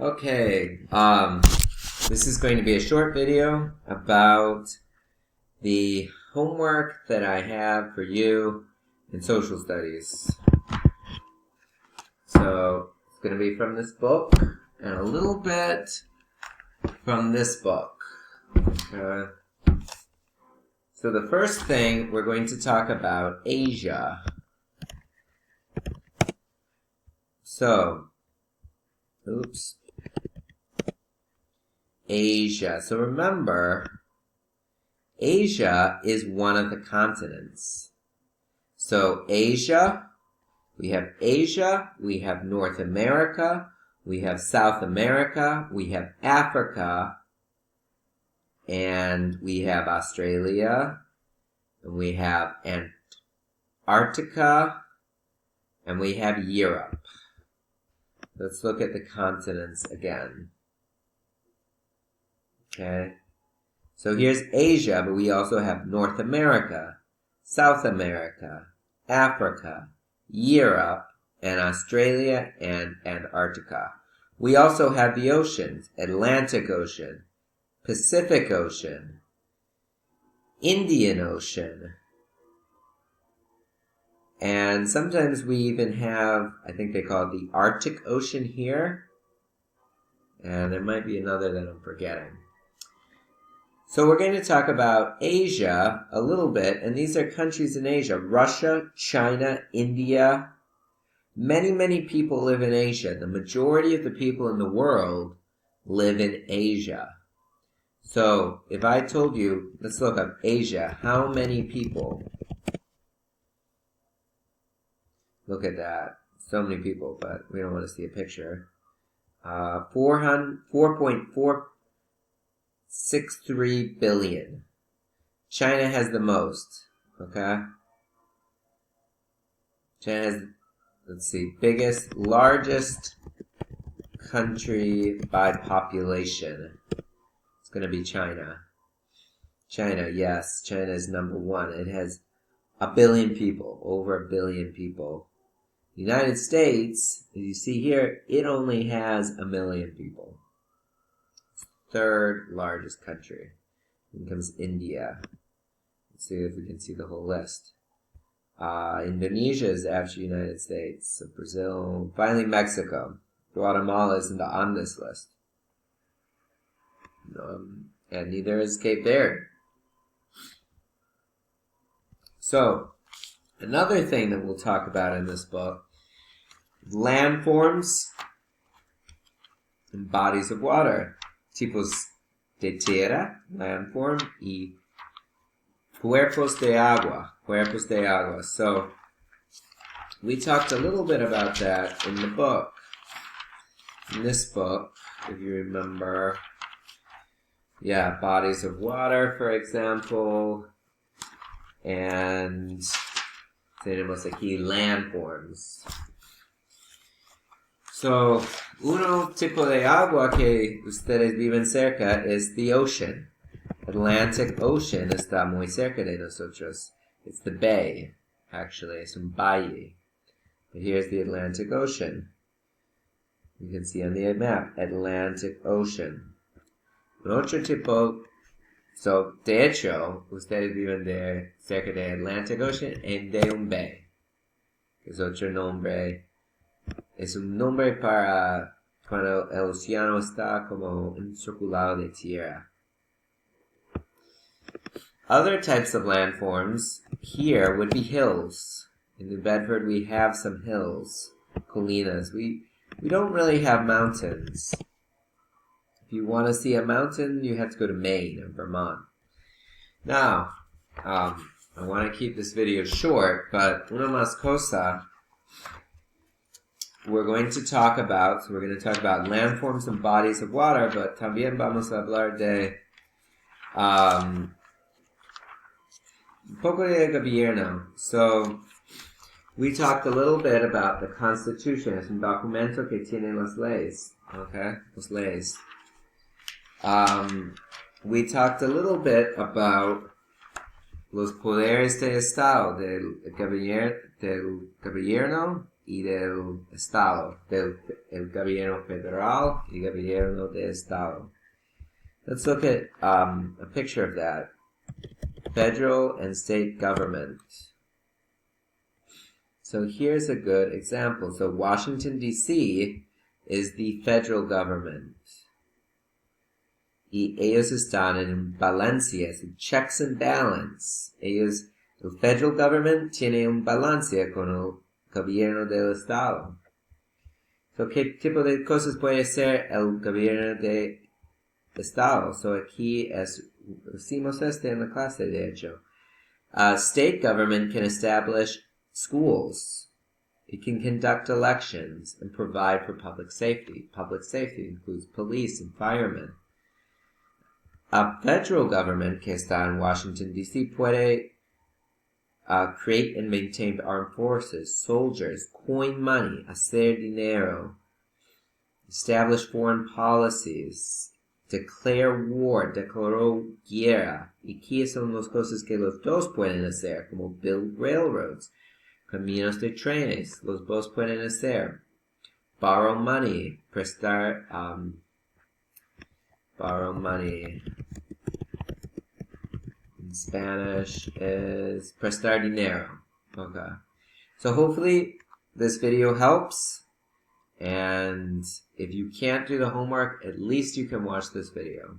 Okay, this is going to be a short video about the homework that I have for you in social studies. So, it's going to be from this book and a little bit from this book. Okay. So the first thing, we're going to talk about Asia. So, Asia. So remember, Asia is one of the continents. So Asia, we have North America, we have South America, we have Africa, and we have Australia, and we have Antarctica, and we have Europe. Let's look at the continents again. Okay, so here's Asia, but we also have North America, South America, Africa, Europe, and Australia and Antarctica. We also have the oceans: Atlantic Ocean, Pacific Ocean, Indian Ocean, and sometimes we even have, I think they call it the Arctic Ocean here, and there might be another that I'm forgetting. So we're going to talk about Asia a little bit, and these are countries in Asia: Russia, China, India. Many people live in Asia. The majority of the people in the world live in Asia. So if I told you, let's look up Asia, how many people? Look at that. So many people, but we don't want to see a picture. 4.463 billion. China has the most, okay? China has, let's see, largest country by population. It's going to be China. China, yes, China is number one. It has 1 billion people, over 1 billion people. The United States, as you see here, it only has 1 million people. Third largest country. Then comes India. Let's see if we can see the whole list. Indonesia is after United States. So Brazil. Finally, Mexico. Guatemala isn't on this list. And neither is Cape Verde. So, another thing that we'll talk about in this book: landforms and bodies of water. Tipos de tierra, landform, y cuerpos de agua. So, we talked a little bit about that in the book. In this book, if you remember, bodies of water, for example, and tenemos aquí landforms. So, uno tipo de agua que ustedes viven cerca es the ocean. Atlantic Ocean está muy cerca de nosotros. It's the bay, actually. Es un valle. But here's the Atlantic Ocean. You can see on the map, Atlantic Ocean. Otro tipo, so, de hecho, ustedes viven cerca de Atlantic Ocean and de un bay. Es otro nombre. Es un nombre para cuando el océano está como encirculado de tierra. Other types of landforms here would be hills. In New Bedford, we have some hills, colinas. We don't really have mountains. If you want to see a mountain, you have to go to Maine or Vermont. Now, I want to keep this video short, but una más cosa we're going to talk about. So we're going to talk about landforms and bodies of water, but también vamos a hablar de un poco de gobierno. So we talked a little bit about the Constitution. Es un documento que tiene las leyes. Okay, las leyes. We talked a little bit about los poderes de Estado, del gobierno y del Estado, el gobierno federal y gobierno de Estado. Let's look at a picture of that. Federal and state government. So here's a good example. So Washington, D.C. is the federal government. Y ellos están en Valencia, so checks and balance. El federal government tiene un balance con el gobierno del Estado. So, ¿qué tipo de cosas puede ser el gobierno del Estado? So, aquí hicimos en la clase, de hecho. State government can establish schools. It can conduct elections and provide for public safety. Public safety includes police and firemen. A federal government que está en Washington, D.C. puede create and maintain armed forces, soldiers, coin money, hacer dinero, establish foreign policies, declare war, declaró guerra. Y aquí son las cosas que los dos pueden hacer, como build railroads, caminos de trenes, los dos pueden hacer. Borrow money, prestar, borrow money. In Spanish is prestar dinero. Okay. So hopefully this video helps. And if you can't do the homework, at least you can watch this video.